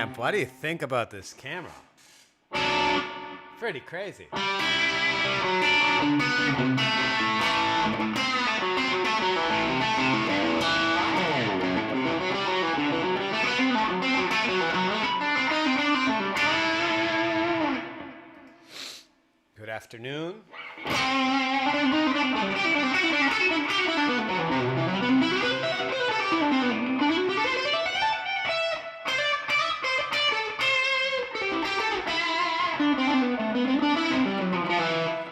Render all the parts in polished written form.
Camp, what do you think about this camera? Pretty crazy. Good afternoon.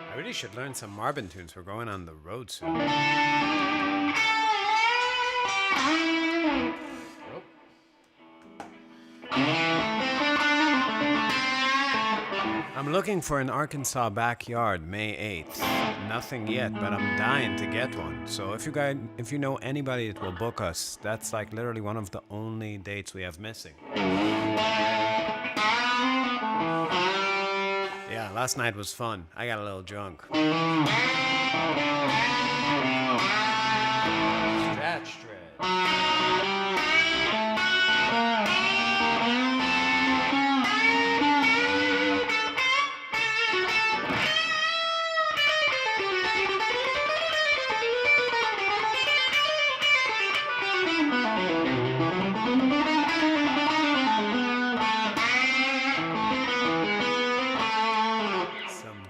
I really should learn some Marvin tunes. We're going on the road soon. I'm looking for an Arkansas backyard May 8th. Nothing yet, but I'm dying to get one. So if you know anybody that will book us, that's like literally one of the only dates we have missing. Yeah, last night was fun. I got a little drunk. Stretch dread.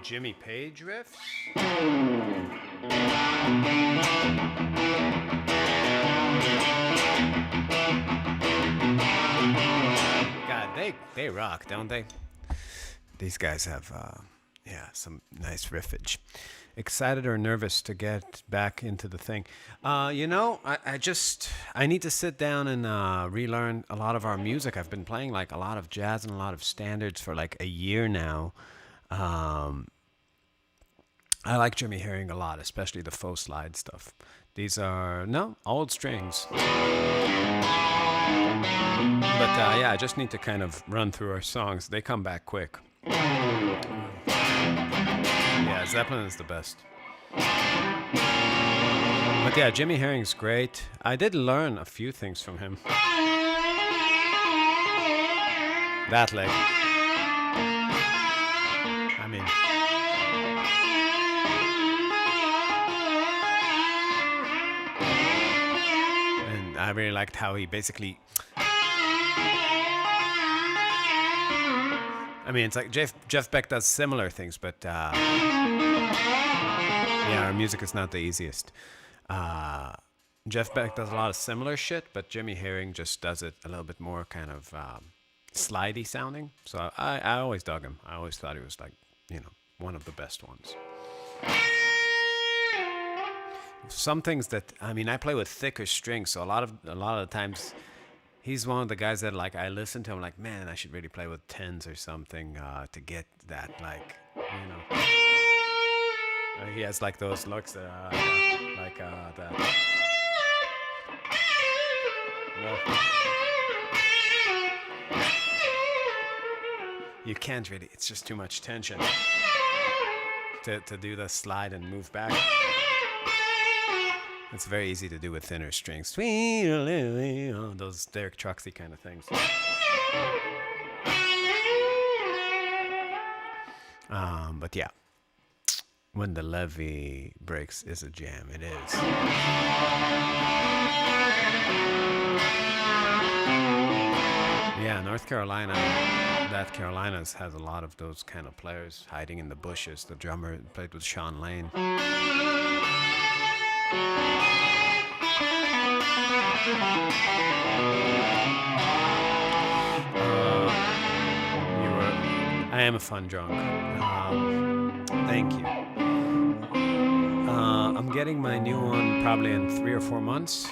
Jimmy Page riffs. God, they rock, don't they? These guys have some nice riffage. Excited or nervous to get back into the thing? I need to sit down and relearn a lot of our music. I've been playing like a lot of jazz and a lot of standards for like a year now. I like Jimmy Herring a lot, especially the faux slide stuff. These are, old strings. But I just need to kind of run through our songs. They come back quick. Yeah, Zeppelin is the best. But yeah, Jimmy Herring's great. I did learn a few things from him. That leg. I mean... I really liked how he basically... I mean, it's like Jeff Beck does similar things, but our music is not the easiest. Jeff Beck does a lot of similar shit, but Jimmy Herring just does it a little bit more kind of slidey sounding. So I always dug him. I always thought he was like, one of the best ones. Some things that, I play with thicker strings, so a lot of the times he's one of the guys that like I listen to him like, man, I should really play with tens or something to get that, like, he has like those looks that that. You can't really, it's just too much tension to do the slide and move back. It's very easy to do with thinner strings. Those Derek Trucksy kind of things. But yeah, when the levee breaks is a jam. It is. Yeah, North Carolina. That Carolinas has a lot of those kind of players hiding in the bushes. The drummer played with Sean Lane. I am a fun drunk. Thank you. I'm getting my new one probably in 3 or 4 months.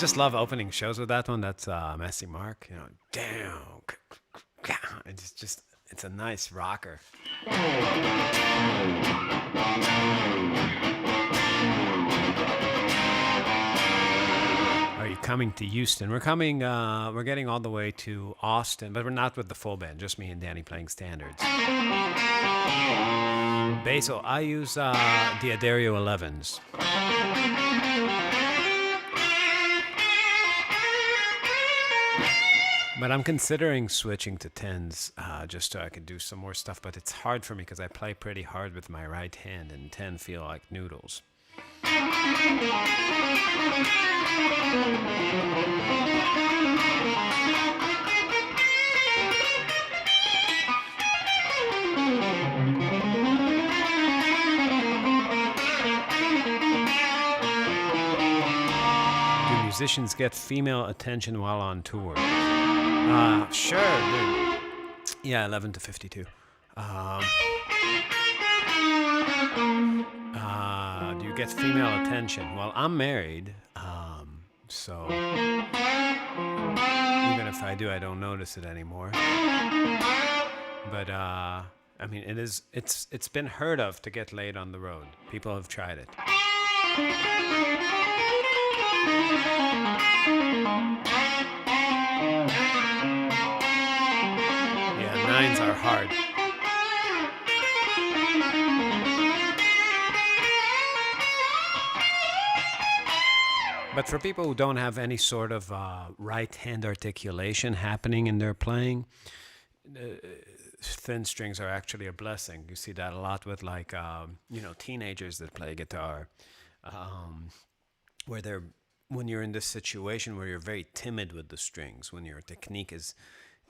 just love opening shows with that one. That's Messy Mark. You know, damn. It's just, it's a nice rocker. Are you coming to Houston? We're coming, we're getting all the way to Austin, but we're not with the full band, just me and Danny playing standards. Basil, I use the Addario 11s. But I'm considering switching to 10s just so I can do some more stuff. But it's hard for me because I play pretty hard with my right hand, and 10 feel like noodles. Do musicians get female attention while on tour? Sure, dude. Yeah, 11 to 52. Do you get female attention? Well, I'm married, so even if I do, I don't notice it anymore. But I mean, it's been heard of to get laid on the road. People have tried it. Yeah, 9s are hard. But for people who don't have any sort of right hand articulation happening in their playing, thin strings are actually a blessing. You see that a lot with like teenagers that play guitar, where they're when you're in this situation where you're very timid with the strings, when your technique is,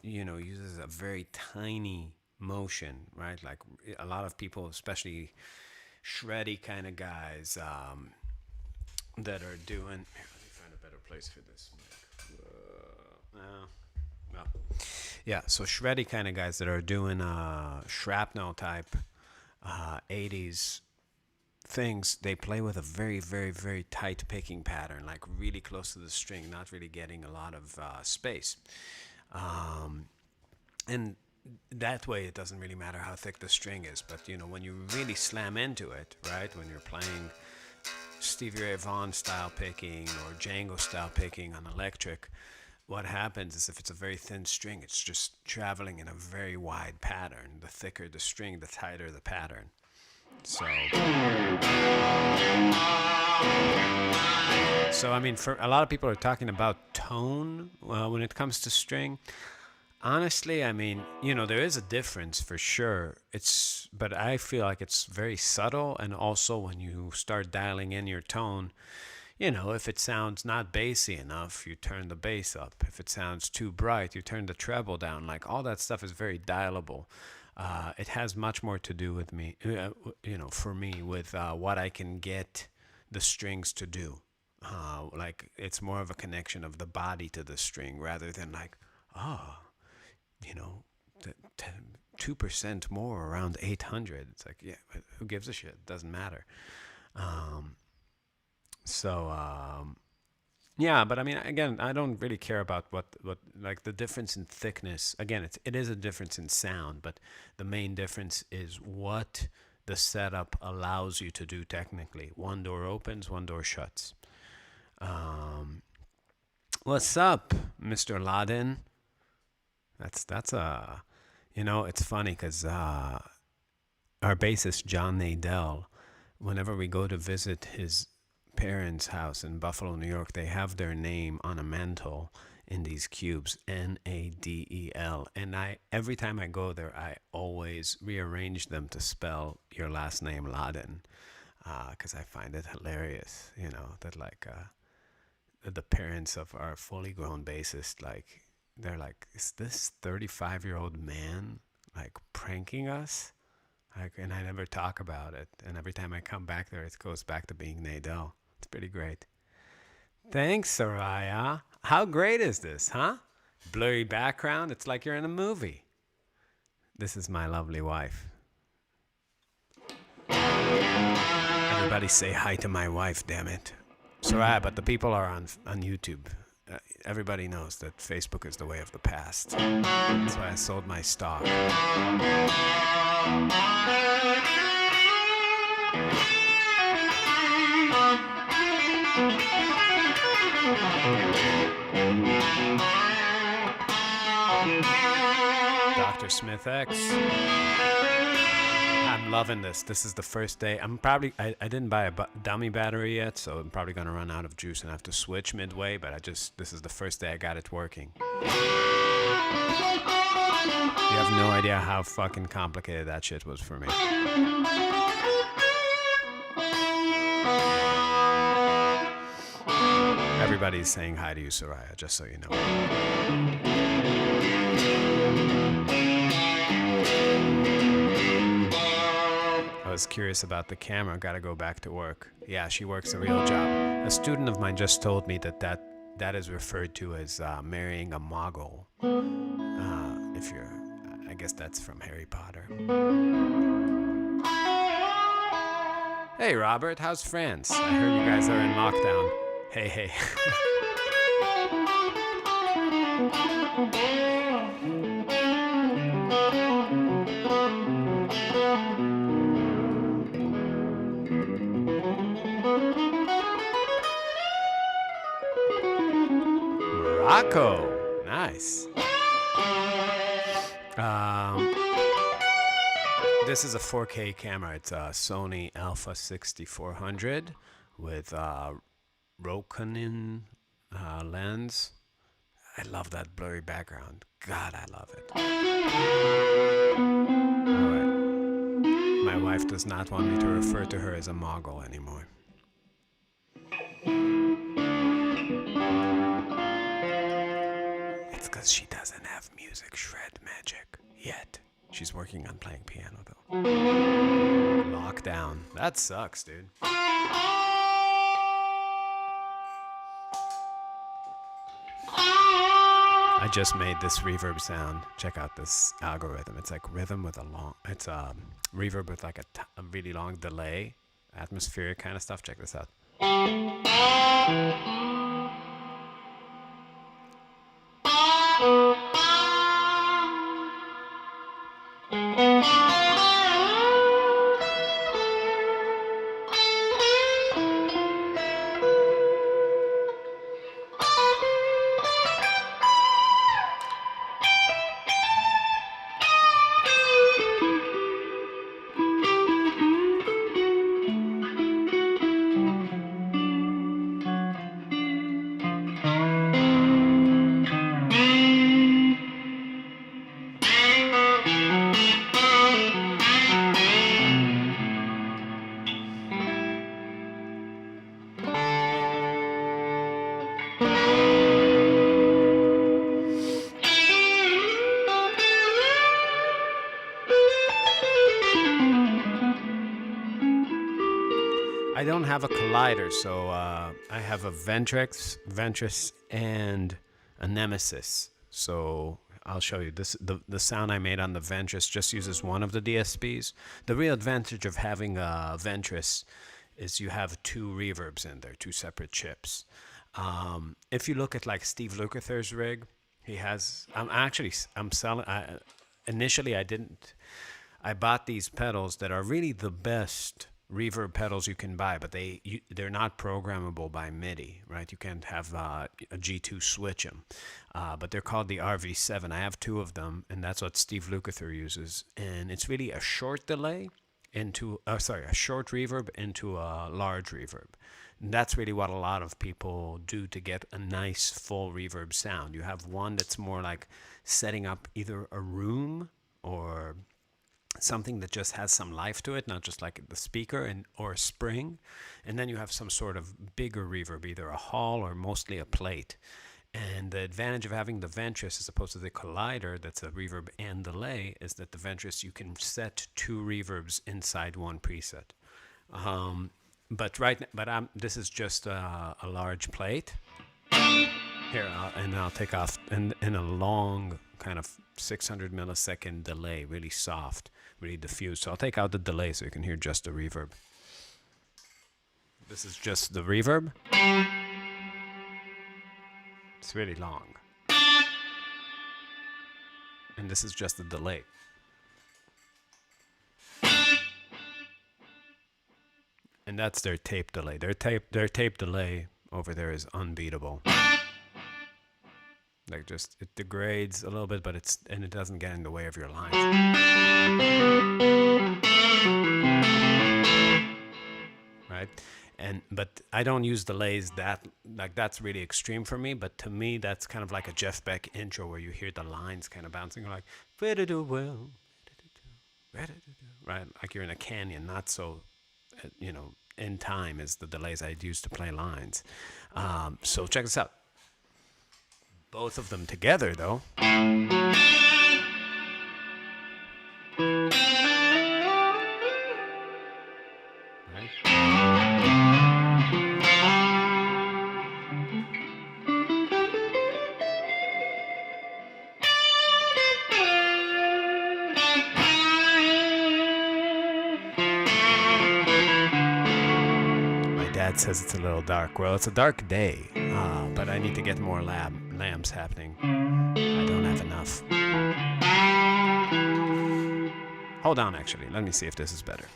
uses a very tiny motion, right? Like a lot of people, especially shreddy kind of guys, that are doing. Here, let me find a better place for this. No. Yeah, so shreddy kind of guys that are doing shrapnel type 80s things, they play with a very, very, very tight picking pattern, like really close to the string, not really getting a lot of space. And that way it doesn't really matter how thick the string is, but when you really slam into it, right, when you're playing Stevie Ray Vaughan style picking or Django style picking on electric, what happens is if it's a very thin string, it's just traveling in a very wide pattern. The thicker the string, the tighter the pattern. So I mean, for a lot of people are talking about tone when it comes to string. Honestly, I mean, there is a difference for sure. But I feel like it's very subtle, and also when you start dialing in your tone, if it sounds not bassy enough, you turn the bass up. If it sounds too bright, you turn the treble down. Like all that stuff is very dialable. It has much more to do with me, for me, with what I can get the strings to do. Like it's more of a connection of the body to the string rather than like, 2% more around 800. It's like, yeah, who gives a shit? It doesn't matter. Yeah, but I mean, again, I don't really care about what like the difference in thickness. Again, it is a difference in sound, but the main difference is what the setup allows you to do technically. One door opens, one door shuts. What's up, Mr. Laden? That's it's funny because our bassist John Nadell, whenever we go to visit his parents' house in Buffalo, New York, they have their name on a mantle in these cubes, Nadel. And every time I go there, I always rearrange them to spell your last name Laden, because I find it hilarious, that like the parents of our fully grown bassist, like, they're like, is this 35-year-old man like pranking us? And I never talk about it. And every time I come back there, it goes back to being Nadell. It's pretty great. Thanks, Soraya. How great is this, huh? Blurry background. It's like you're in a movie. This is my lovely wife. Everybody say hi to my wife, damn it. Soraya, but the people are on YouTube. Everybody knows that Facebook is the way of the past. That's why I sold my stock. Dr. Smith X. I'm loving this. This is the first day. I didn't buy a dummy battery yet, so I'm probably going to run out of juice and have to switch midway, but this is the first day I got it working. You have no idea how fucking complicated that shit was for me. Everybody's saying hi to you, Soraya, just so you know. I was curious about the camera. Gotta go back to work. Yeah, she works a real job. A student of mine just told me that is referred to as marrying a Muggle. I guess that's from Harry Potter. Hey, Robert, how's France? I heard you guys are in lockdown. Hey. Morocco. Nice. This is a 4K camera. It's a Sony Alpha 6400 with Rokinon lens. I love that blurry background. God, I love it. Alright. My wife does not want me to refer to her as a Muggle anymore. It's because she doesn't have music shred magic yet. She's working on playing piano though. Lockdown. That sucks, dude. I just made this reverb sound. Check out this algorithm. It's like rhythm with it's reverb with like a really long delay, atmospheric kind of stuff. Check this out. I don't have a collider, so I have a Ventris, and a Nemesis. So I'll show you this. The sound I made on the Ventris just uses one of the DSPs. The real advantage of having a Ventris is you have two reverbs in there, two separate chips. If you look at like Steve Lukather's rig, he has. I'm selling. Initially, I didn't. I bought these pedals that are really the best reverb pedals you can buy, but they're not programmable by MIDI, right? You can't have a G2 switch them, but they're called the RV7. I have two of them, and that's what Steve Lukather uses, and it's really a short delay into a short reverb into a large reverb. And that's really what a lot of people do to get a nice full reverb sound. You have one that's more like setting up either a room or something that just has some life to it, not just like the speaker or a spring. And then you have some sort of bigger reverb, either a hall or mostly a plate. And the advantage of having the Ventris as opposed to the Collider, that's a reverb and delay, is that the Ventris, you can set two reverbs inside one preset. This is just a large plate. Here, and I'll take off in a long kind of 600 millisecond delay, really soft, really diffused. So I'll take out the delay so you can hear just the reverb. This is just the reverb. It's really long. And this is just the delay. And that's their tape delay. Their tape delay over there is unbeatable. Like just it degrades a little bit, but it doesn't get in the way of your lines. Right? But I don't use delays that's really extreme for me, but to me that's kind of like a Jeff Beck intro where you hear the lines kind of bouncing like right, like you're in a canyon, not so in time is the delays I'd use to play lines. So check this out. Both of them together though. Dad says it's a little dark. Well, it's a dark day, but I need to get more lamps happening. I don't have enough. Hold on, actually. Let me see if this is better.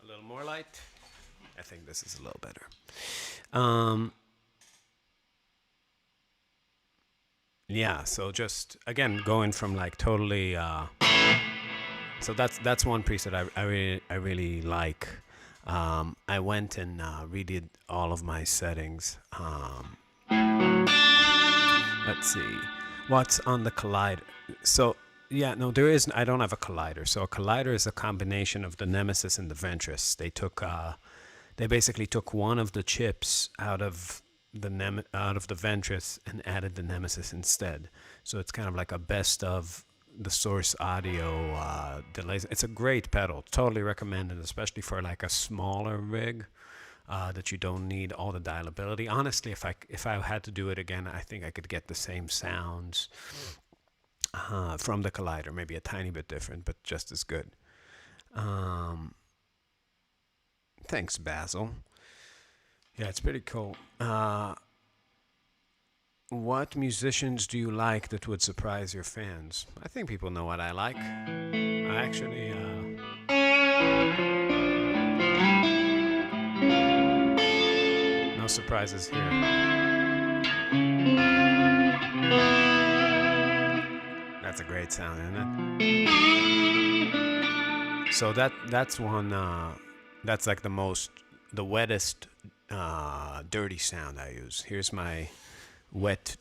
A little more light. I think this is a little better. Yeah, so just again going from like totally so that's one preset I really like. I went and redid all of my settings. Let's see what's on the collider. So yeah, no, I don't have a collider. So a collider is a combination of the Nemesis and the Ventris. They basically took one of the chips out of the Ventris and added the Nemesis instead. So it's kind of like a best of the source audio delays. It's a great pedal. Totally recommend it, especially for like a smaller rig that you don't need all the dialability. Honestly, if I had to do it again, I think I could get the same sounds from the collider, maybe a tiny bit different, but just as good. Thanks, Basil. Yeah, it's pretty cool. What musicians do you like that would surprise your fans? I think people know what I like. I actually, no surprises here. That's a great sound, isn't it? So that's one. That's like the wettest, dirty sound I use. Here's my wet,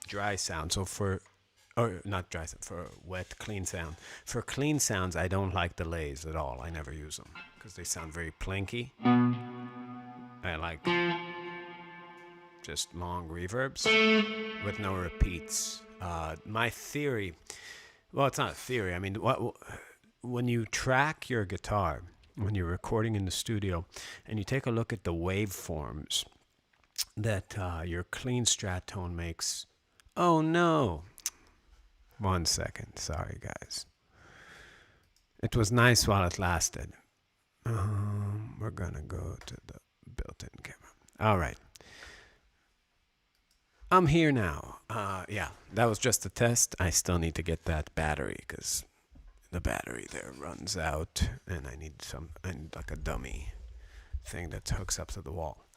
dry sound. So not dry sound, for wet, clean sound. For clean sounds, I don't like delays at all. I never use them because they sound very plinky. I like just long reverbs with no repeats. My theory, well, it's not a theory. I mean, when you track your guitar, when you're recording in the studio, and you take a look at the waveforms that your clean strat tone makes. Oh no! 1 second. Sorry, guys. It was nice while it lasted. We're gonna go to the built-in camera. All right. I'm here now. Yeah, that was just a test. I still need to get that battery because the battery there runs out, and I need like a dummy thing that hooks up to the wall.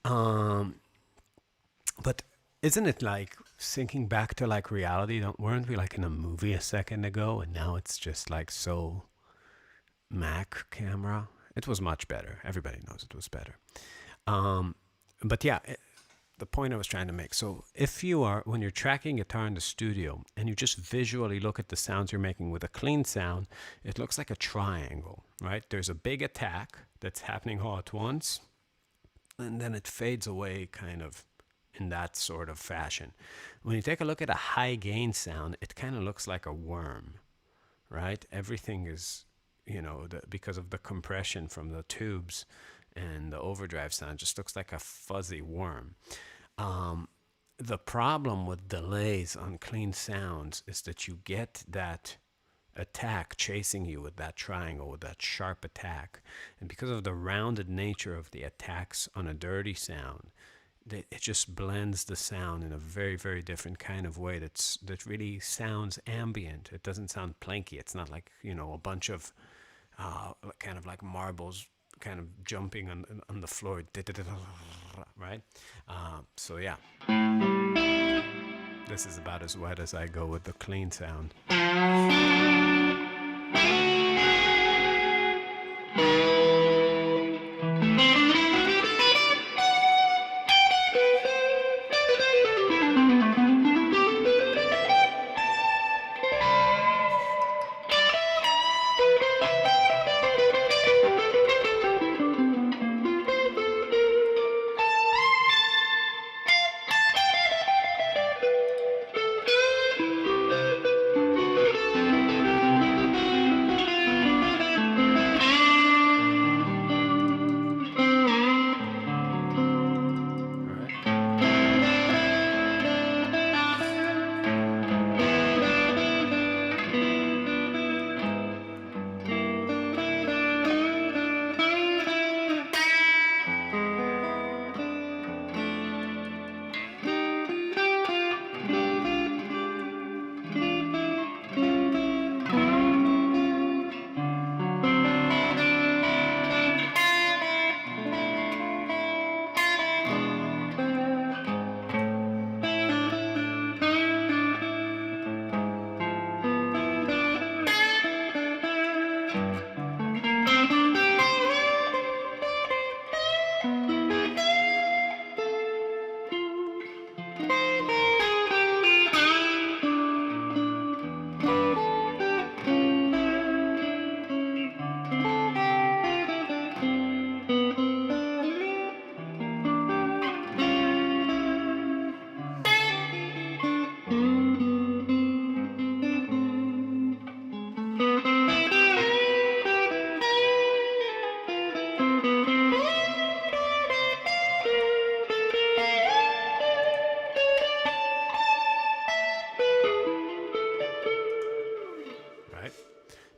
But isn't it like sinking back to like reality? Weren't we like in a movie a second ago, and now it's just like so Mac camera? It was much better. Everybody knows it was better. But yeah, the point I was trying to make. So when you're tracking guitar in the studio and you just visually look at the sounds you're making with a clean sound, it looks like a triangle, right? There's a big attack that's happening all at once, and then it fades away kind of in that sort of fashion. When you take a look at a high gain sound, it kind of looks like a worm, right? Everything is, because of the compression from the tubes and the overdrive sound just looks like a fuzzy worm. Um, the problem with delays on clean sounds is that you get that attack chasing you with that triangle, with that sharp attack. And because of the rounded nature of the attacks on a dirty sound, it just blends the sound in a very, very different kind of way that really sounds ambient. It doesn't sound planky. It's not like, a bunch of kind of like marbles kind of jumping on the floor, right? So yeah, this is about as wet as I go with the clean sound.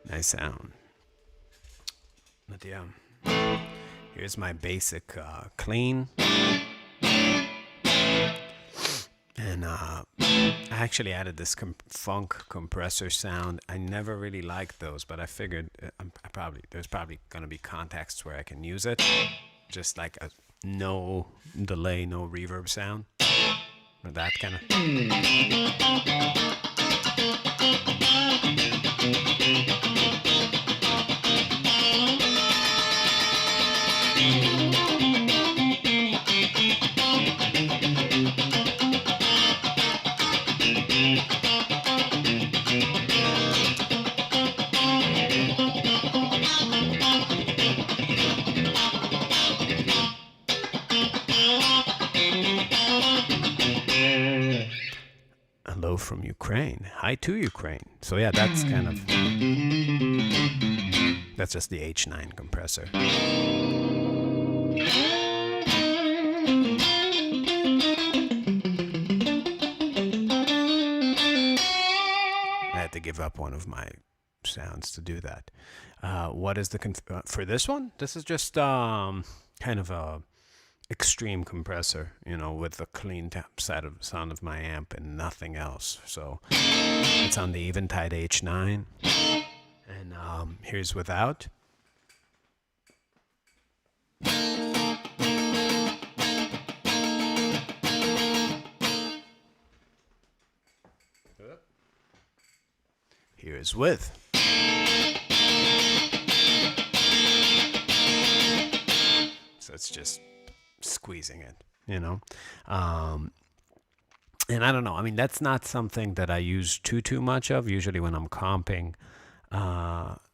Nice sound. But yeah, here's my basic clean. And I actually added this funk compressor sound. I never really liked those, but I figured there's probably going to be contexts where I can use it. Just like a no delay, no reverb sound. But that kind of... Hello from Ukraine. Hi to Ukraine. So yeah, that's kind of... That's just the H9 compressor. I had to give up one of my sounds to do that. What is the... for this one? This is just kind of a... extreme compressor, with the clean sound of my amp and nothing else. So it's on the Eventide H9, and here's without. Here's with. So it's just squeezing it, and I don't know. I mean, that's not something that I use too much of. Usually when I'm comping,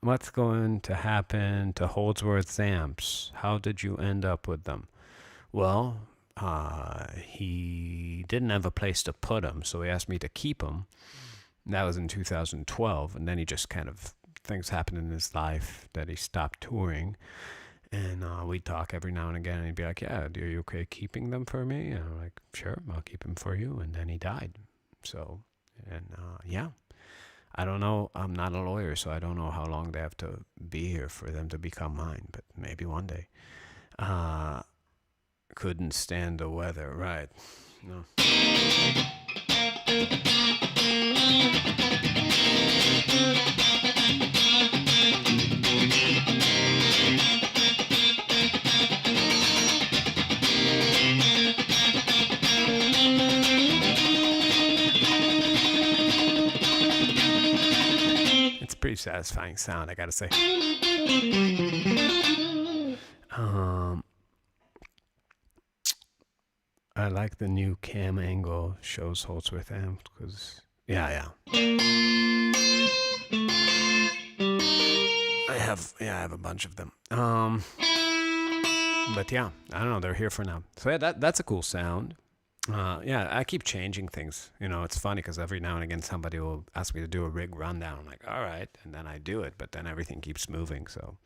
what's going to happen to Holdsworth's amps? How did you end up with them? Well, he didn't have a place to put them, so he asked me to keep them. That was in 2012, and then he just kind of, things happened in his life that he stopped touring. And we'd talk every now and again, and he'd be like, "Yeah, are you okay keeping them for me?" And I'm like, "Sure, I'll keep them for you." And then he died. So, and yeah, I don't know. I'm not a lawyer, so I don't know how long they have to be here for them to become mine. But maybe one day. Uh, couldn't stand the weather, right? No. It's a pretty satisfying sound, I gotta say. I like the new cam angle shows Holtzworth amps because yeah. I have a bunch of them. But yeah, I don't know. They're here for now. So yeah, that's a cool sound. Yeah, I keep changing things. It's funny because every now and again somebody will ask me to do a rig rundown. I'm like, all right, and then I do it, but then everything keeps moving. So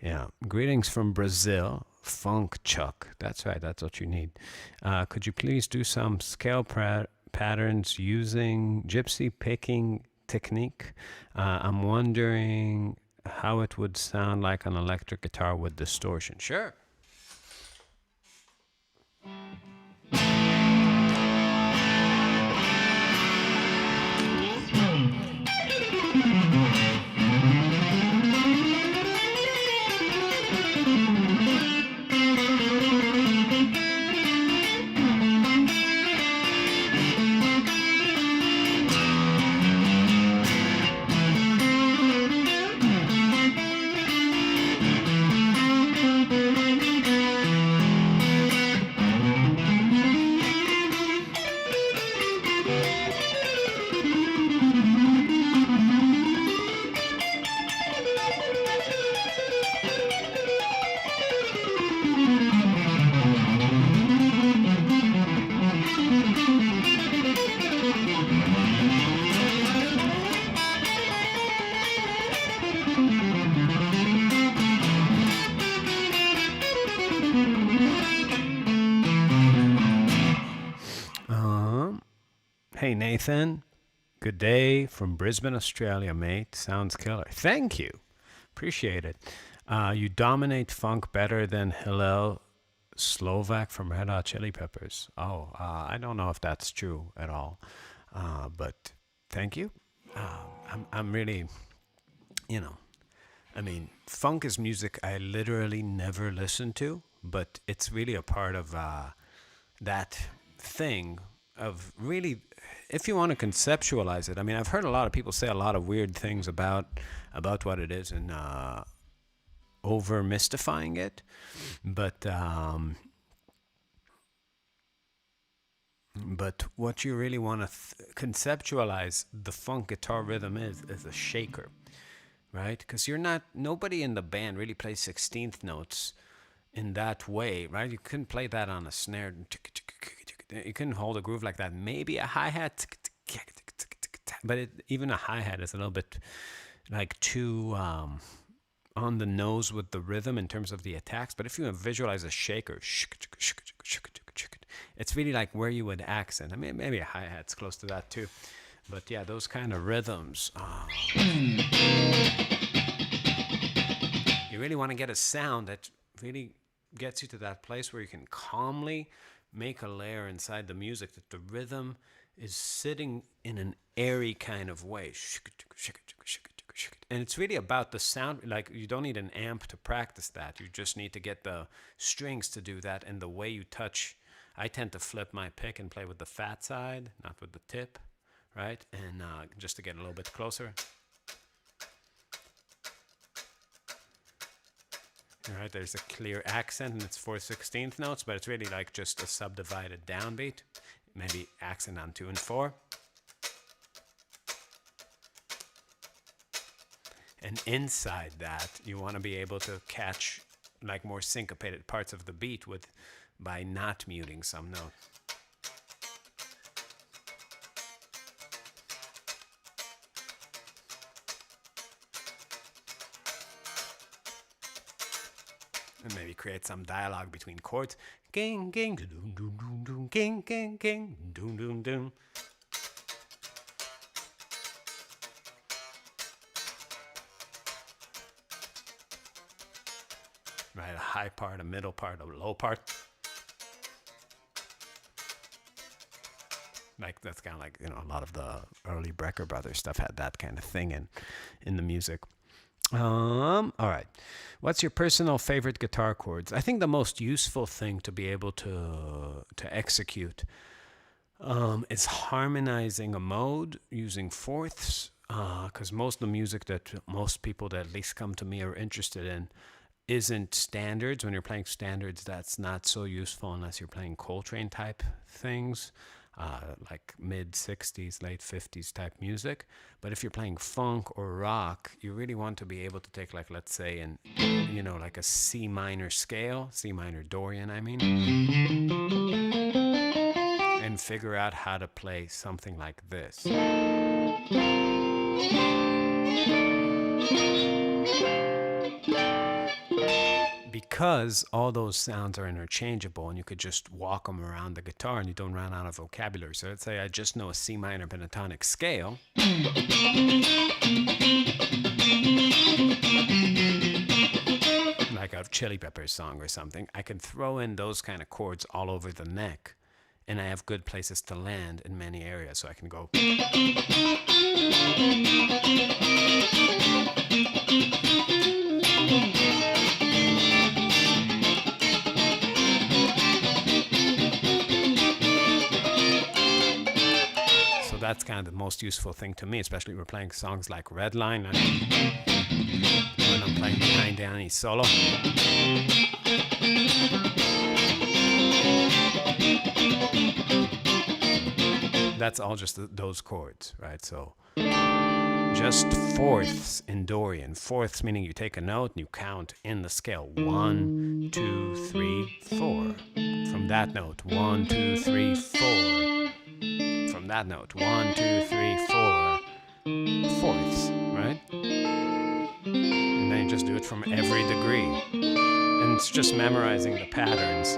yeah, greetings from Brazil, Funk Chuck. That's right. That's what you need. Could you please do some scale patterns using gypsy picking technique? I'm wondering how it would sound like an electric guitar with distortion. Sure. Hey, Nathan. Good day from Brisbane, Australia, mate. Sounds killer. Thank you. Appreciate it. You dominate funk better than Hillel Slovak from Red Hot Chili Peppers. Oh, I don't know if that's true at all. But thank you. I'm really, I mean, funk is music I literally never listen to, but it's really a part of that thing of really, if you want to conceptualize it. I mean, I've heard a lot of people say a lot of weird things about what it is and over mystifying it, but what you really want to conceptualize the funk guitar rhythm is a shaker, right? Because nobody in the band really plays 16th notes in that way, right? You couldn't play that on a snare. You couldn't hold a groove like that. Maybe a hi-hat, but even a hi-hat is a little bit like too on the nose with the rhythm in terms of the attacks. But if you visualize a shaker, it's really like where you would accent. I mean, maybe a hi-hat's close to that too. But yeah, those kind of rhythms. You really want to get a sound that really gets you to that place where you can calmly make a layer inside the music that the rhythm is sitting in an airy kind of way. And it's really about the sound. Like, you don't need an amp to practice that. You just need to get the strings to do that and the way you touch. I tend to flip my pick and play with the fat side, not with the tip, right? And just to get a little bit closer. All right, there's a clear accent, and it's 4/16 notes, but it's really like just a subdivided downbeat. Maybe accent on 2 and 4. And inside that, you want to be able to catch like more syncopated parts of the beat by not muting some note. and maybe create some dialogue between chords. Ging, ging, doom, doom, doom, doom, ging, ging, ging, doom, doom, doom. Right, a high part, a middle part, a low part. Like that's kind of like, a lot of the early Brecker Brothers stuff had that kind of thing in the music. All right. What's your personal favorite guitar chords? I think the most useful thing to be able to execute is harmonizing a mode using fourths. Because most of the music that most people that at least come to me are interested in isn't standards. When you're playing standards, that's not so useful unless you're playing Coltrane type things. Like mid 60s, late 50s type music. But if you're playing funk or rock, you really want to be able to take, like, let's say, like a C minor scale, C minor Dorian, I mean, and figure out how to play something like this. Because all those sounds are interchangeable and you could just walk them around the guitar and you don't run out of vocabulary. So let's say I just know a C minor pentatonic scale. Like a Chili Peppers song or something. I can throw in those kind of chords all over the neck, and I have good places to land in many areas. So I can go. That's kind of the most useful thing to me, especially when we're playing songs like Redline, and when I'm playing behind Danny's solo. That's all just those chords, right? So just fourths in Dorian. Fourths meaning you take a note and you count in the scale. 1, 2, 3, 4. From that note, 1, 2, 3, 4. From that note, 1, 2, 3, 4 fourths, right? And then you just do it from every degree. And it's just memorizing the patterns.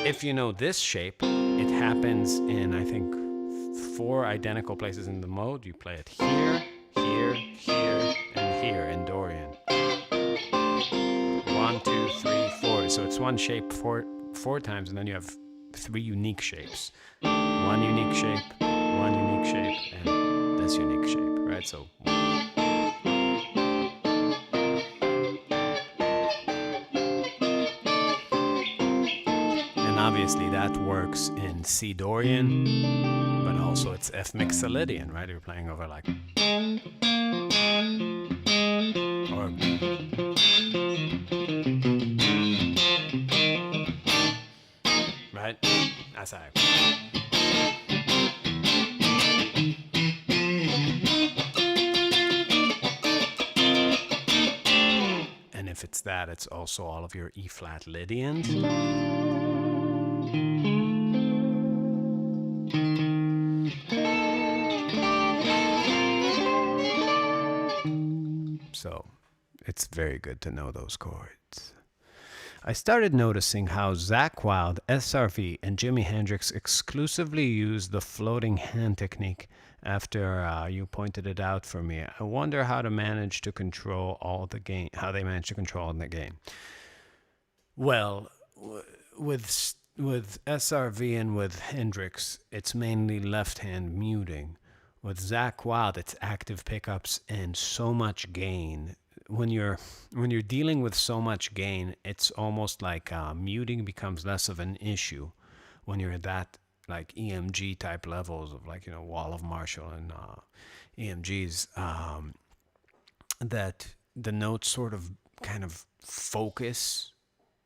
If you know this shape, it happens in, I think, 4 identical places in the mode. You play it here, here, here, and here in Dorian. 1, 2, 3, 4. So it's one shape four times, and then you have 3 unique shapes. One unique shape, one unique shape, and this unique shape, right? So and obviously that works in C Dorian, but also it's F Mixolydian, right? You're playing over like or right? That's how and if it's that, it's also all of your E flat Lydians. So it's very good to know those chords. I started noticing how Zakk Wylde, SRV, and Jimi Hendrix exclusively used the floating hand technique after you pointed it out for me. I wonder how to manage to control all the gain, how they manage to control the gain. Well, with SRV and with Hendrix, it's mainly left hand muting. With Zakk Wylde, it's active pickups and so much gain. When you're dealing with so much gain, it's almost like muting becomes less of an issue when you're at that like EMG type levels of like Wall of Marshall and EMGs. That the notes sort of kind of focus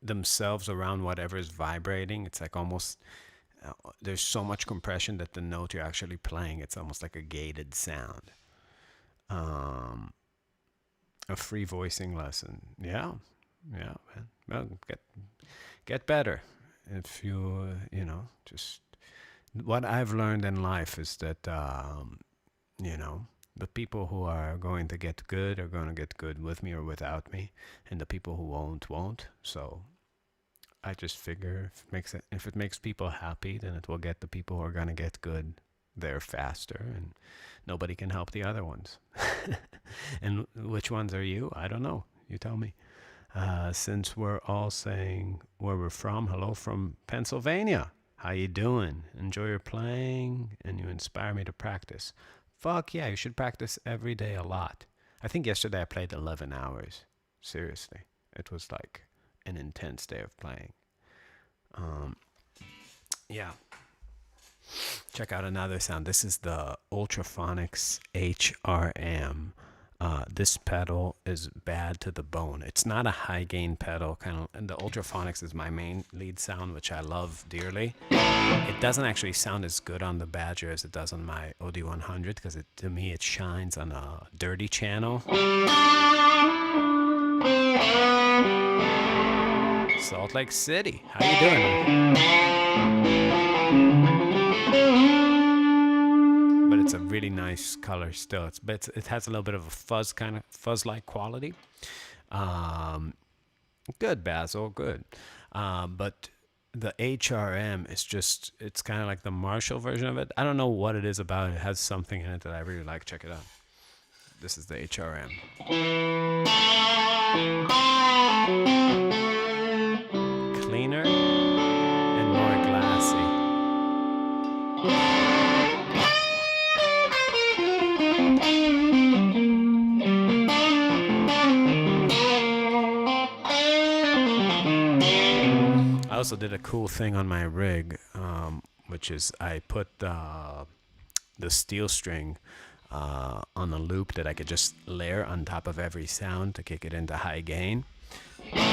themselves around whatever is vibrating. It's like almost there's so much compression that the note you're actually playing, it's almost like a gated sound. A free voicing lesson. Yeah, man. Well, get better. If you, just what I've learned in life is that, The people who are going to get good are going to get good with me or without me, and the people who won't. So I just figure if it makes people happy, then it will get the people who are going to get good there faster, and nobody can help the other ones. And which ones are you? I don't know. You tell me. Since we're all saying where we're from, hello from Pennsylvania. How you doing? Enjoy your playing, and you inspire me to practice. Fuck yeah, you should practice every day a lot. I think yesterday I played 11 hours. Seriously. It was like an intense day of playing. Yeah. Check out another sound. This is the Ultraphonics HRM. This pedal is bad to the bone. It's not a high gain pedal, and the Ultraphonics is my main lead sound, which I love dearly. It doesn't actually sound as good on the Badger as it does on my OD100 because to me it shines on a dirty channel. Salt Lake City, how you doing? But it's a really nice color still. It has a little bit of a fuzz-like quality. Good, Basil, good. But the HRM is it's kind of like the Marshall version of it. I don't know what it is about it. It has something in it that I really like. Check it out. This is the HRM. Cleaner and more glassy. I also did a cool thing on my rig, which is I put the steel string on a loop that I could just layer on top of every sound to kick it into high gain. Now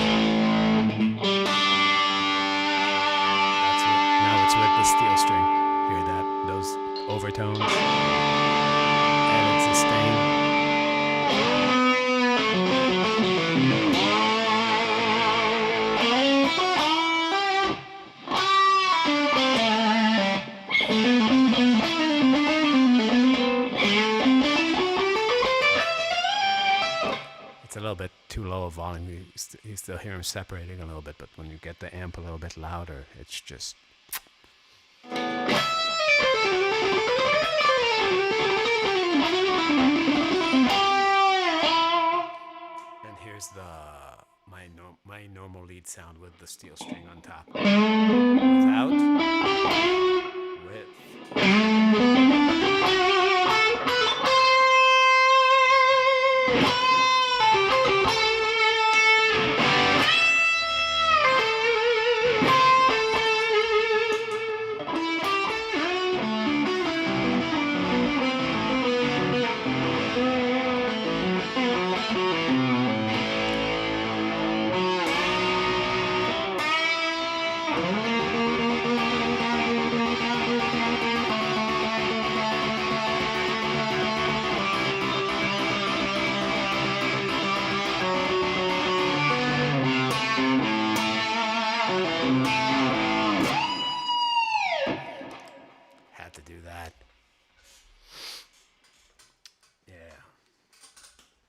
it's with the steel string. Hear that? Those overtones. Added sustain. It's a little bit too low a volume. You still hear them separating a little bit, but when you get the amp a little bit louder, it's just... And here's my normal lead sound with the steel string on top. Without, with.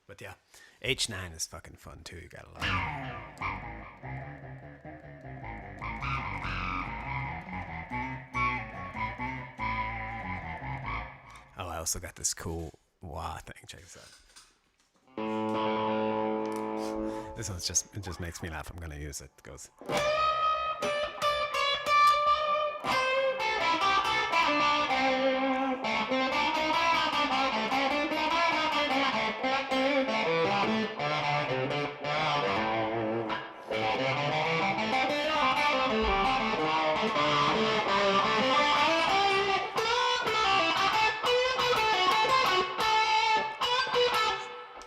But yeah, H9 is fucking fun too. You gotta love it. Oh, I also got this cool wah thing. Check this out. This one's it just makes me laugh. I'm gonna use it. It goes.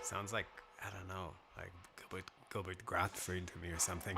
Sounds like, I don't know, like Gilbert Gottfried to me or something.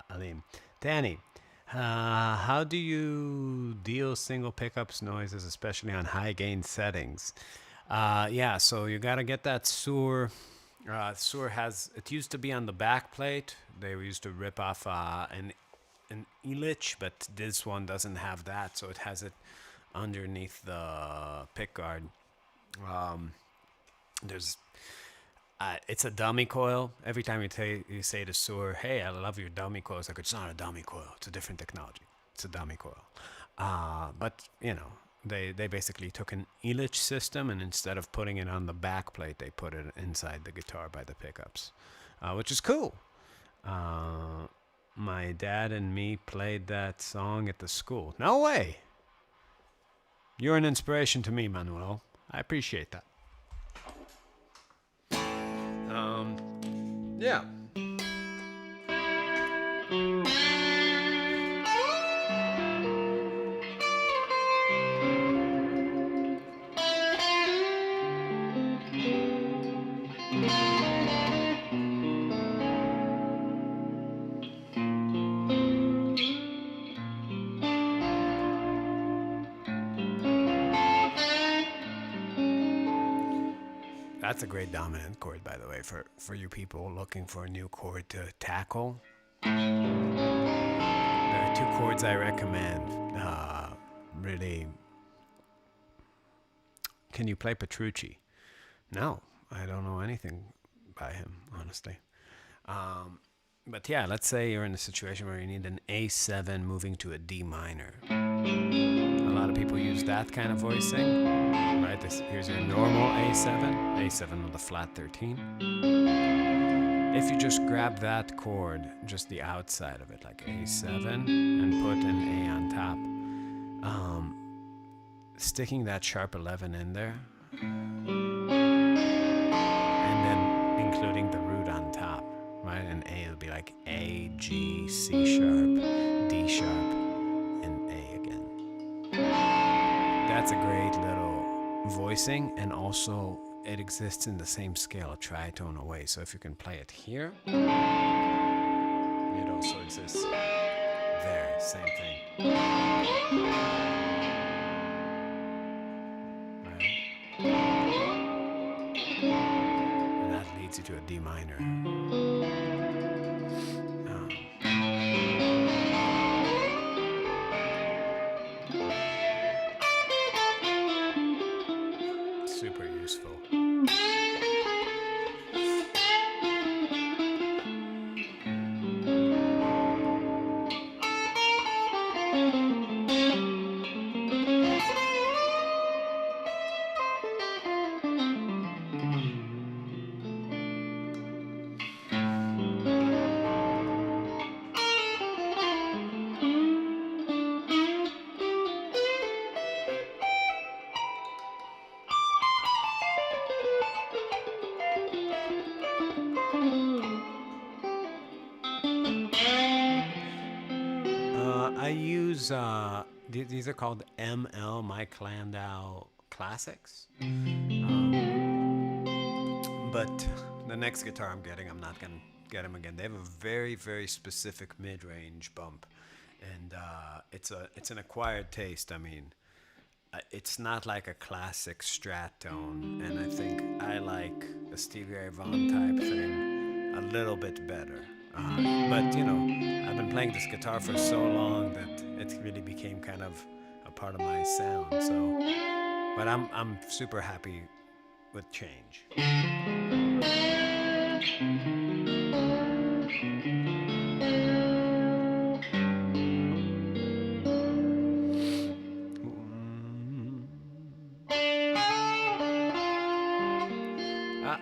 Alim. Danny, how do you deal single pickups noises, especially on high gain settings? Yeah, so you got to get that Sur. Sur has, it used to be on the back plate. They used to rip off an Elitch, but this one doesn't have that, so it has it underneath the pick guard. Um, there's it's a dummy coil. Every time you say to Sur, "Hey, I love your dummy coil," it's like it's not a dummy coil. It's a different technology. It's a dummy coil. But they basically took an Elitch system, and instead of putting it on the back plate, they put it inside the guitar by the pickups, which is cool. My dad and me played that song at the school. No way. You're an inspiration to me, Manuel. I appreciate that. Yeah. That's a great dominant chord, by the way, for you people looking for a new chord to tackle. There are two chords I recommend. Really. Can you play Petrucci? No, I don't know anything by him, honestly. But yeah, let's say you're in a situation where you need an A7 moving to a D minor. A lot of people use that kind of voicing, right? Here's your normal A7 with a flat 13. If you just grab that chord, just the outside of it, like A7, and put an A on top, sticking that sharp 11 in there, and then including the root on top, right? And A will be like A, G, C sharp, D sharp, and A again. That's a great little voicing, and also it exists in the same scale, a tritone away. So if you can play it here, it also exists there, same thing. Right? And that leads you to a D minor. Super useful. I use these are called ML Mike Landau Classics. But the next guitar I'm getting, I'm not gonna get them again. They have a very, very specific mid-range bump, and it's an acquired taste. I mean, it's not like a classic Strat tone, and I think I like a Stevie Ray Vaughan type thing a little bit better. But I've been playing this guitar for so long that it really became kind of a part of my sound. So, but I'm super happy with change.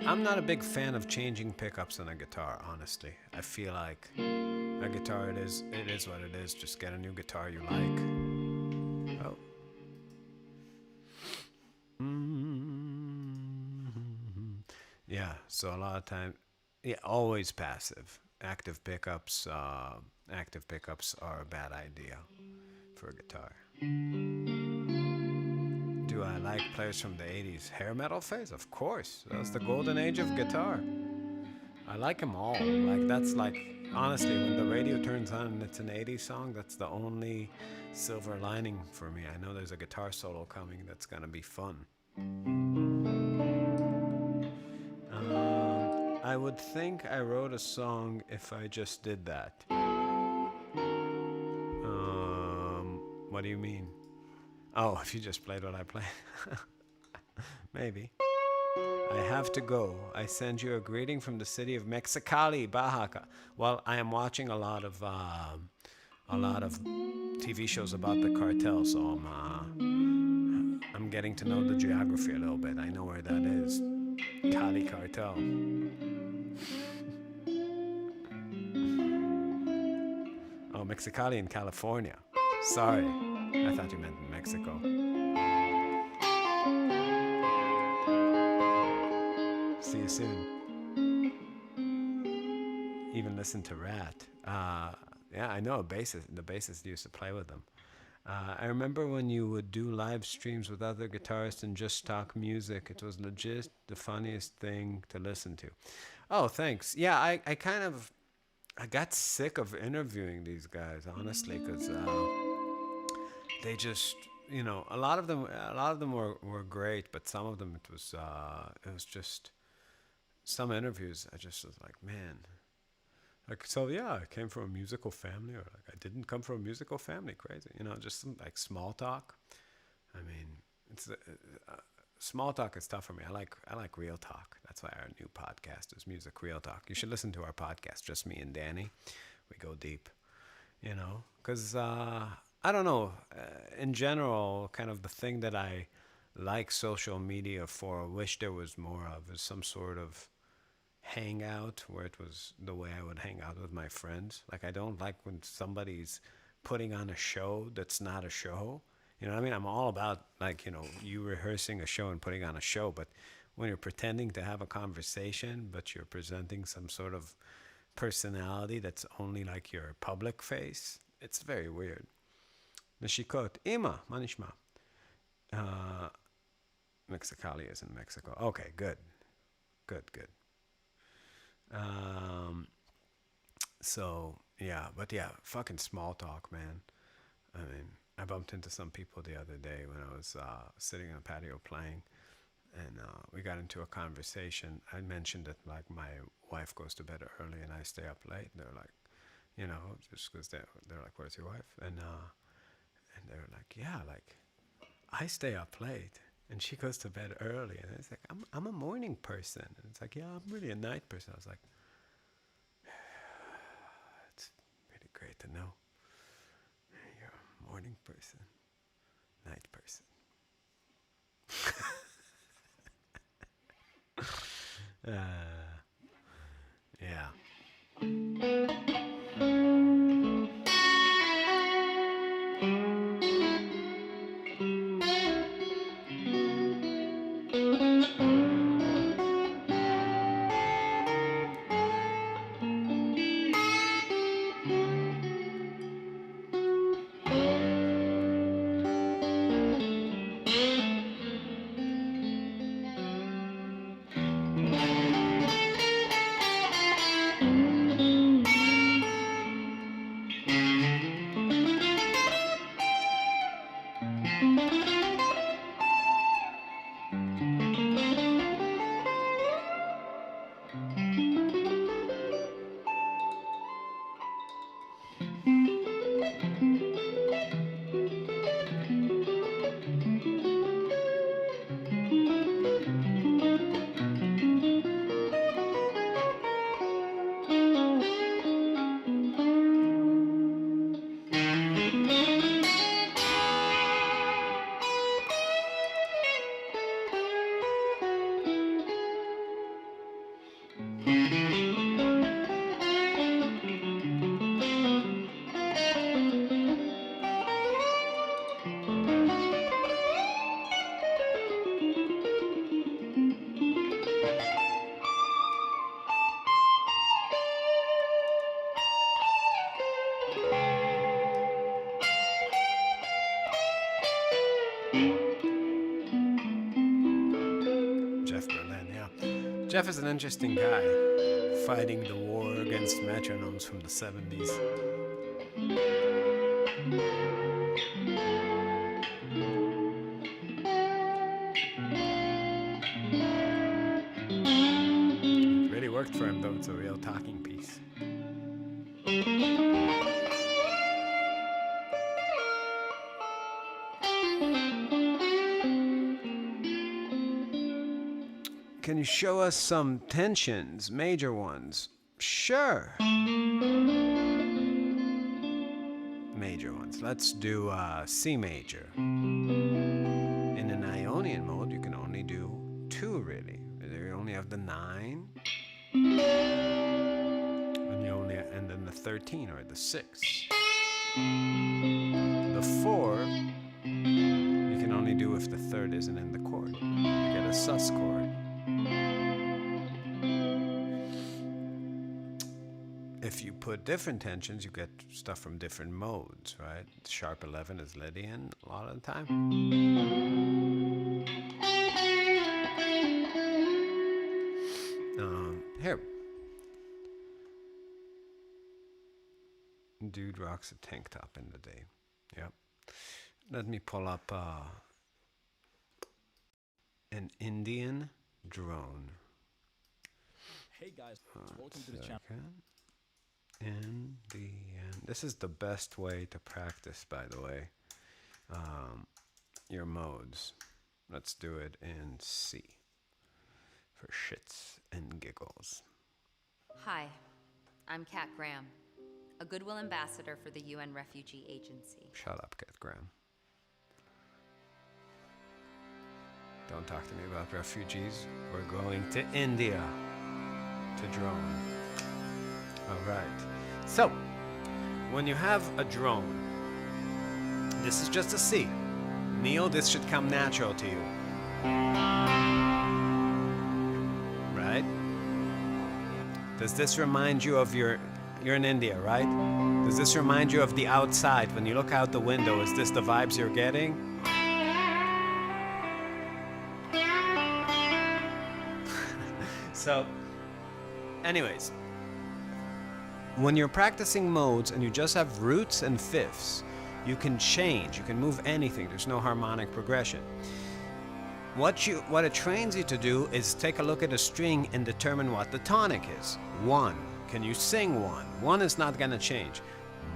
I'm not a big fan of changing pickups on a guitar, honestly. I feel like a guitar, it is what it is. Just get a new guitar you like. Oh. Yeah, so a lot of time, yeah, always passive. Active pickups are a bad idea for a guitar. like players from the 80s. Hair metal phase? Of course. That was the golden age of guitar. I like them all. Like, that's like, honestly, when the radio turns on and it's an 80s song, that's the only silver lining for me. I know there's a guitar solo coming that's going to be fun. I would think I wrote a song if I just did that. What do you mean? Oh, if you just played what I played. Maybe. I have to go. I send you a greeting from the city of Mexicali, Baja. Well, I am watching a lot of TV shows about the cartel, so I'm getting to know the geography a little bit. I know where that is. Cali cartel. Oh, Mexicali in California. Sorry, I thought you meant Mexico. See you soon. Even listen to Rat. Yeah, I know a bassist. The bassist used to play with them. I remember when you would do live streams with other guitarists and just talk music. It was legit the funniest thing to listen to. Oh, thanks. Yeah, I got sick of interviewing these guys, honestly, because they just, a lot of them were great, but some of them it was just some interviews. I just was like, man. Like, so yeah, I came from a musical family, or like I didn't come from a musical family. Crazy, just some like small talk. I mean, it's small talk is tough for me. I like real talk. That's why our new podcast is Music Real Talk. You should listen to our podcast, just me and Danny. We go deep, because I don't know. In general, kind of the thing that I like social media for, wish there was more of, is some sort of hangout where it was the way I would hang out with my friends. Like, I don't like when somebody's putting on a show that's not a show. You know what I mean? I'm all about, like, you rehearsing a show and putting on a show, but when you're pretending to have a conversation, but you're presenting some sort of personality that's only like your public face, it's very weird. Nishikot, Ima, Manishma. Mexicali is in Mexico. Okay, good. Good. So yeah, but yeah, fucking small talk, man. I mean, I bumped into some people the other day when I was sitting on a patio playing, and we got into a conversation. I mentioned that like my wife goes to bed early and I stay up late. They're like, just because they're like, "Where's your wife?" And they're like, "Yeah, like I stay up late." And she goes to bed early, and it's like, I'm a morning person. And it's like, yeah, I'm really a night person. I was like, it's really great to know. You're a morning person, night person. Yeah. Jeff is an interesting guy, fighting the war against metronomes from the 70s. It really worked for him, though. It's a real talking piece. Can you show us some tensions, major ones? Sure. Major ones. Let's do C major. In an Ionian mode, you can only do 2, really. You only have the 9, and then the 13 or the 6. The 4, you can only do if the 3rd isn't in the chord. You get a sus chord. If you put different tensions, you get stuff from different modes, right? Sharp 11 is Lydian a lot of the time. Here. Dude rocks a tank top in the day. Yep. Let me pull up an Indian drone. Hey guys, welcome to the channel. This is the best way to practice, by the way, your modes. Let's do it in C for shits and giggles. Hi, I'm Kat Graham, a Goodwill Ambassador for the UN Refugee Agency. Shut up, Kat Graham. Don't talk to me about refugees. We're going to India to drone. All right. So, when you have a drone, this is just a C. Neil, this should come natural to you. Right? Does this remind you of you're in India, right? Does this remind you of the outside? When you look out the window, is this the vibes you're getting? So, anyways, when you're practicing modes and you just have roots and fifths, you can change, you can move anything. There's no harmonic progression. What it trains you to do is take a look at a string and determine what the tonic is. 1. Can you sing 1? 1 is not going to change.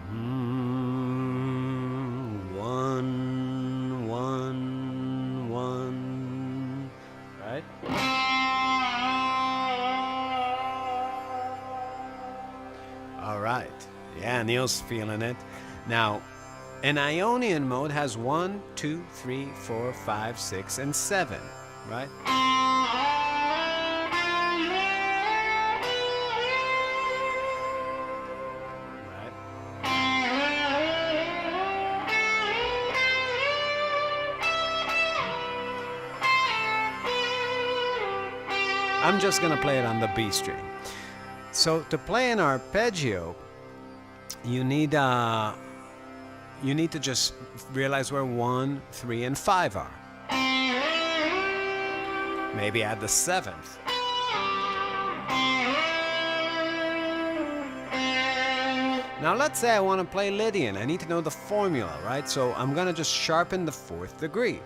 1, 1, 1. Right? All right. Yeah, Neil's feeling it. Now, an Ionian mode has 1, 2, 3, 4, 5, 6, and 7, right? Right. I'm just going to play it on the B string. So to play an arpeggio, you need to just realize where 1, 3, and 5 are. Maybe add the 7th. Now let's say I want to play Lydian. I need to know the formula, right? So I'm going to just sharpen the 4th degree.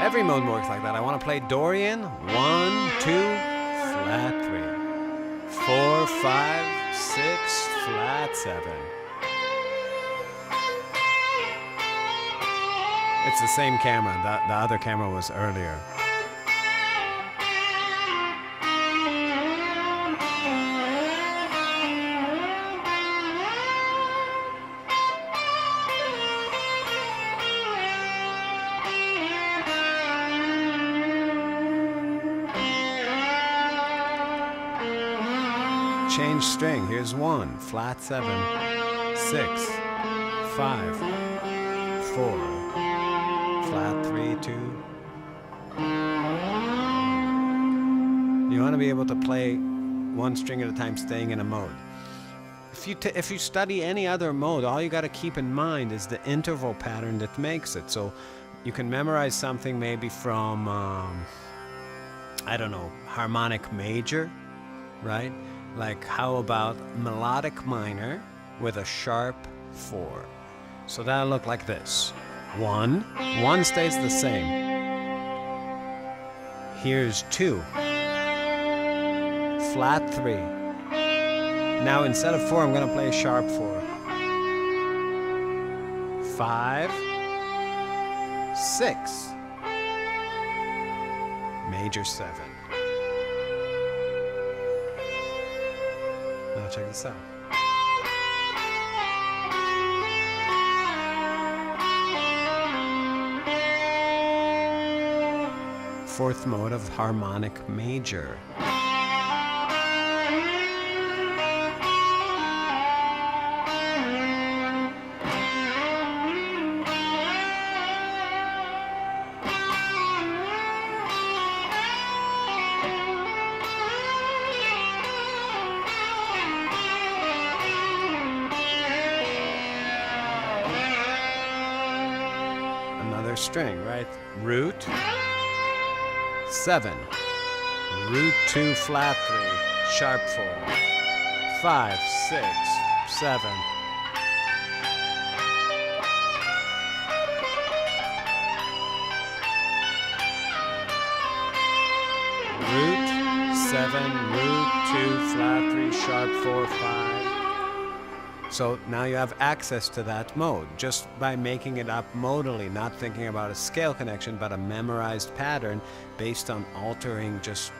Every mode works like that. I want to play Dorian. 1, 2, flat 3. 4, 5, 6, flat 7. It's the same camera. The other camera was earlier. Change string. Here's 1, flat 7, 6, 5, 4, flat 3 too. You want to be able to play one string at a time, staying in a mode. If you study any other mode, all you got to keep in mind is the interval pattern that makes it. So you can memorize something maybe from, I don't know, harmonic major, right? Like how about melodic minor with a sharp 4? So that'll look like this. 1 stays the same. Here's 2. Flat 3. Now instead of 4, I'm going to play a sharp 4. 5, 6, major 7. Now check this out. Fourth mode of harmonic major. Another string, right? Root 7, root 2 flat 3, sharp 4, 5, 6, 7. Root 7, root 2 flat 3, sharp 4, 5. So now you have access to that mode just by making it up modally, not thinking about a scale connection, but a memorized pattern based on altering just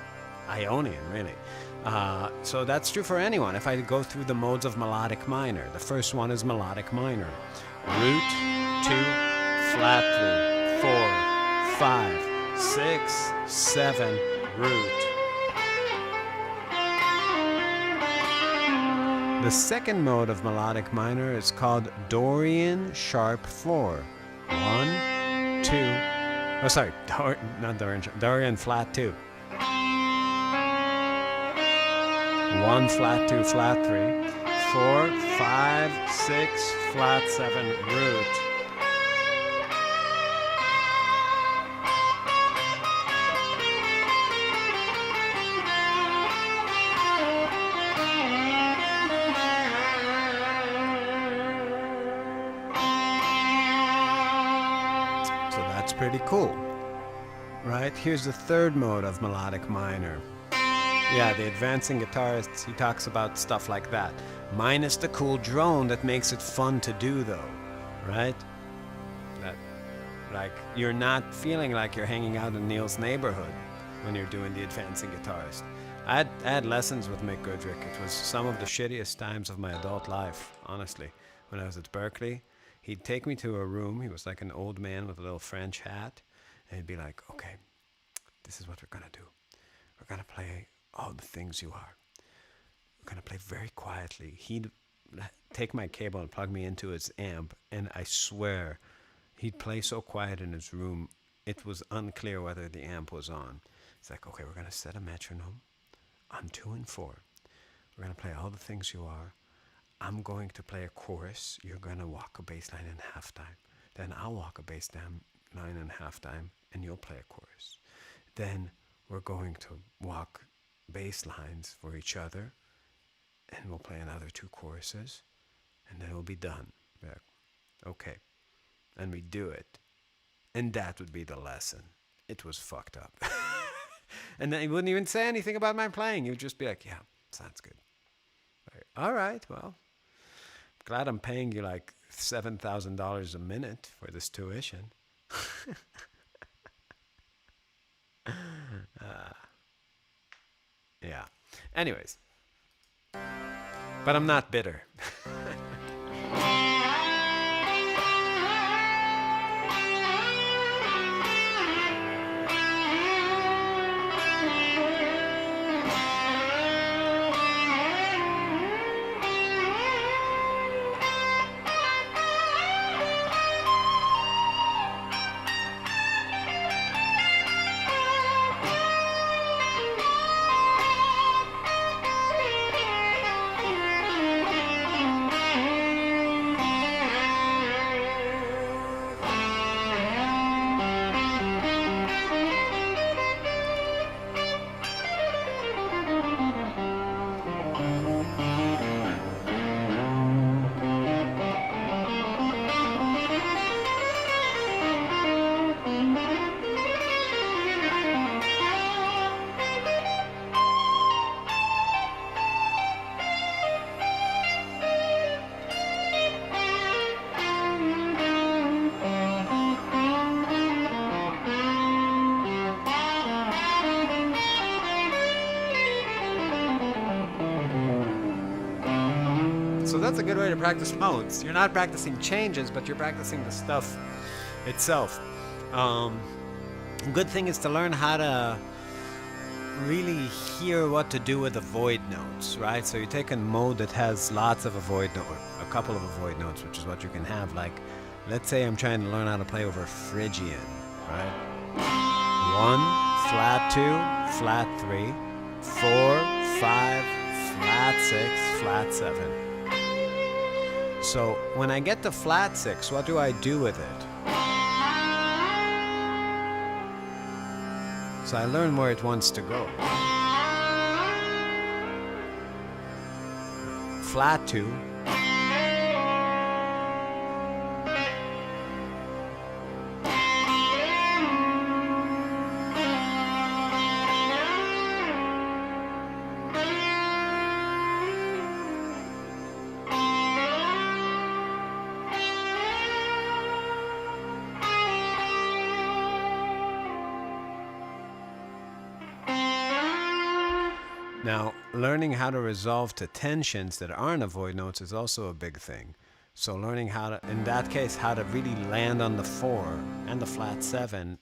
Ionian, really. So that's true for anyone. If I go through the modes of melodic minor, the first one is melodic minor. Root 2, flat 3, 4, 5, 6, 7, root. The second mode of melodic minor is called Dorian sharp 4. 1, 2, oh sorry, Dorian flat 2. 1 flat 2 flat 3, 4, 5, 6, flat 7, root. Pretty cool, right? Here's the third mode of melodic minor. Yeah, the advancing guitarist, he talks about stuff like that. Minus the cool drone that makes it fun to do though, right? That, like, you're not feeling like you're hanging out in Neil's neighborhood when you're doing the advancing guitarist. I had lessons with Mick Goodrick. It was some of the shittiest times of my adult life, honestly. When I was at Berkeley, he'd take me to a room. He was like an old man with a little French hat. And he'd be like, okay, this is what we're going to do. We're going to play All the Things You Are. We're going to play very quietly. He'd take my cable and plug me into his amp. And I swear, he'd play so quiet in his room, it was unclear whether the amp was on. It's like, okay, we're going to set a metronome on 2 and 4. We're going to play All the Things You Are. I'm going to play a chorus. You're going to walk a bass line in halftime. Then I'll walk a bass line in halftime, and you'll play a chorus. Then we're going to walk bass lines for each other, and we'll play another 2 choruses, and then we'll be done. Like, okay. And we do it. And that would be the lesson. It was fucked up. And then he wouldn't even say anything about my playing. He would just be like, yeah, sounds good. Like, all right, well, glad I'm paying you like $7,000 a minute for this tuition. Yeah. Anyways. But I'm not bitter. So that's a good way to practice modes. You're not practicing changes, but you're practicing the stuff itself. Good thing is to learn how to really hear what to do with the void notes, right? So you take a mode that has lots of avoid notes, a couple of avoid notes, which is what you can have. Like, let's say I'm trying to learn how to play over Phrygian, right? 1, flat 2, flat 3, 4, 5, flat 6, flat 7. So when I get to flat 6, what do I do with it? So I learn where it wants to go. Flat 2. Now, learning how to resolve to tensions that aren't avoid notes is also a big thing. So learning how to, in that case, how to really land on the 4 and the flat 7.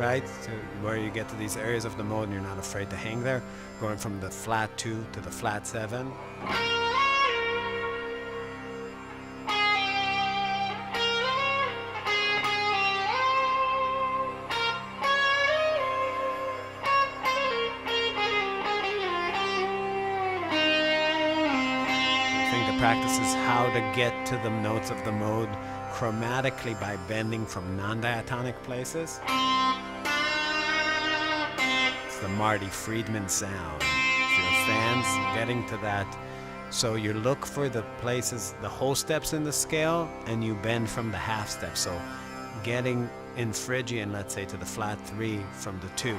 Right? So where you get to these areas of the mode and you're not afraid to hang there, going from the flat 2 to the flat 7. I think the practice is how to get to the notes of the mode chromatically by bending from non-diatonic places. The Marty Friedman sound. For your fans, getting to that. So you look for the places, the whole steps in the scale, and you bend from the half step. So getting in Phrygian, let's say, to the flat 3 from the 2.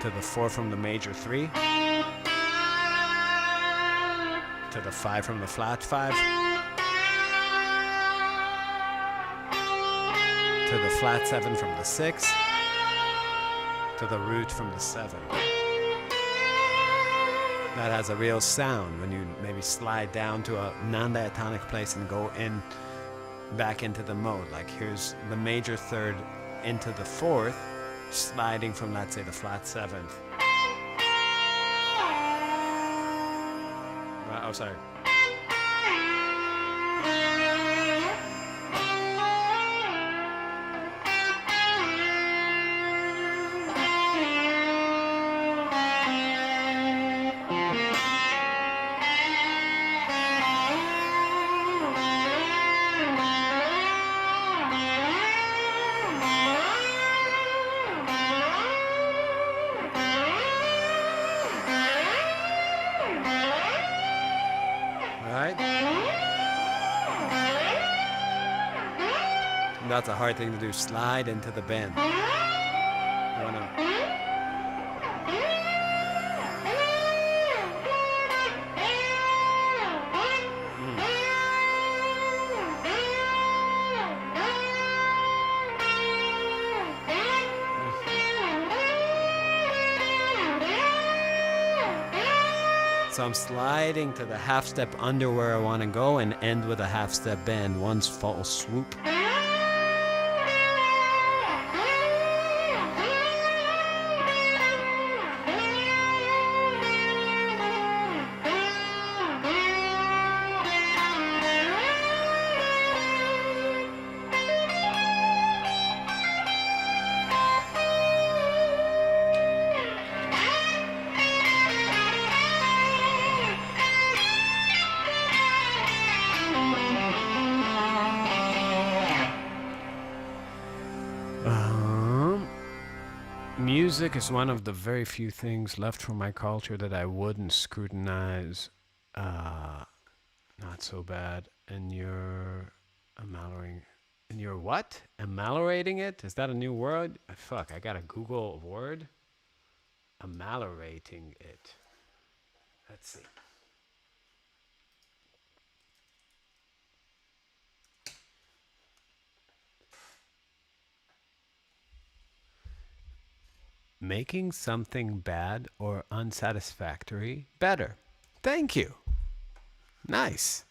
To the 4 from the major 3. To the 5 from the flat 5. To the flat 7 from the 6, to the root from the 7. That has a real sound when you maybe slide down to a non-diatonic place and go in back into the mode. Like here's the major 3rd into the 4th, sliding from, let's say, the flat 7th. Oh, sorry. That's a hard thing to do. Slide into the bend. You wanna... So I'm sliding to the half step under where I want to go and end with a half step bend, one false swoop. Music is one of the very few things left from my culture that I wouldn't scrutinize. Not so bad. And you're a Mallory. And you're what? Ameliorating it? Is that a new word? Fuck, I gotta Google a word. Ameliorating it. Let's see. Making something bad or unsatisfactory better. Thank you. Nice.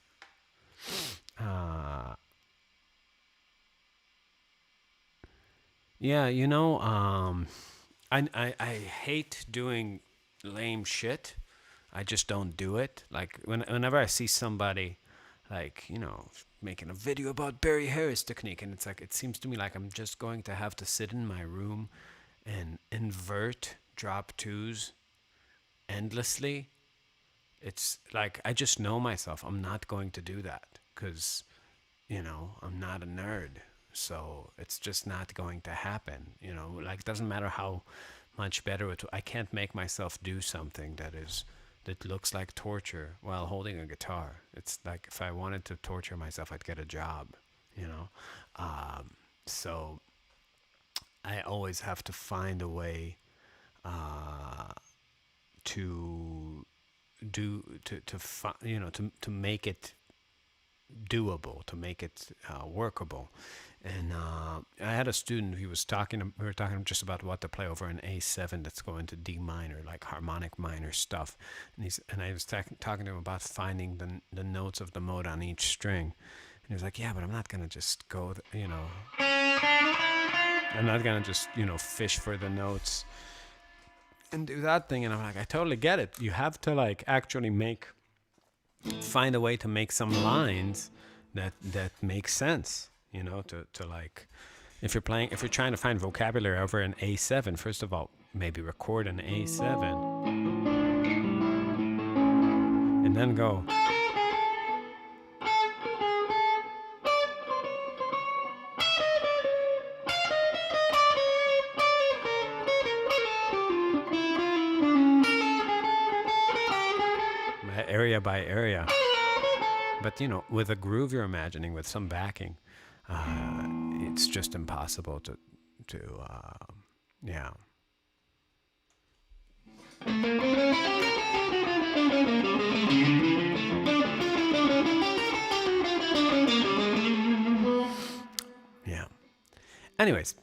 Yeah, you know, I hate doing lame shit. I just don't do it. Like whenever I see somebody, like making a video about Barry Harris technique, and it's like it seems to me like I'm just going to have to sit in my room and invert drop twos endlessly. It's like I just know myself. I'm not going to do that because I'm not a nerd. So it's just not going to happen. Like it doesn't matter how much better I can't make myself do something that looks like torture while holding a guitar. It's like if I wanted to torture myself, I'd get a job. So I always have to find a way to to make it doable, to make it workable. And I had a student. We were talking just about what to play over an A7 that's going to D minor, like harmonic minor stuff. And I was talking to him about finding the notes of the mode on each string. And he was like, "Yeah, but I'm not gonna just go, I'm not gonna just fish for the notes and do that thing." And I'm like, I totally get it. You have to like actually find a way to make some lines that make sense. To like, if you're trying to find vocabulary over an A7, first of all, maybe record an A7 and then go. Area by area. But with a groove you're imagining, with some backing, it's just impossible to yeah. Yeah. Anyways,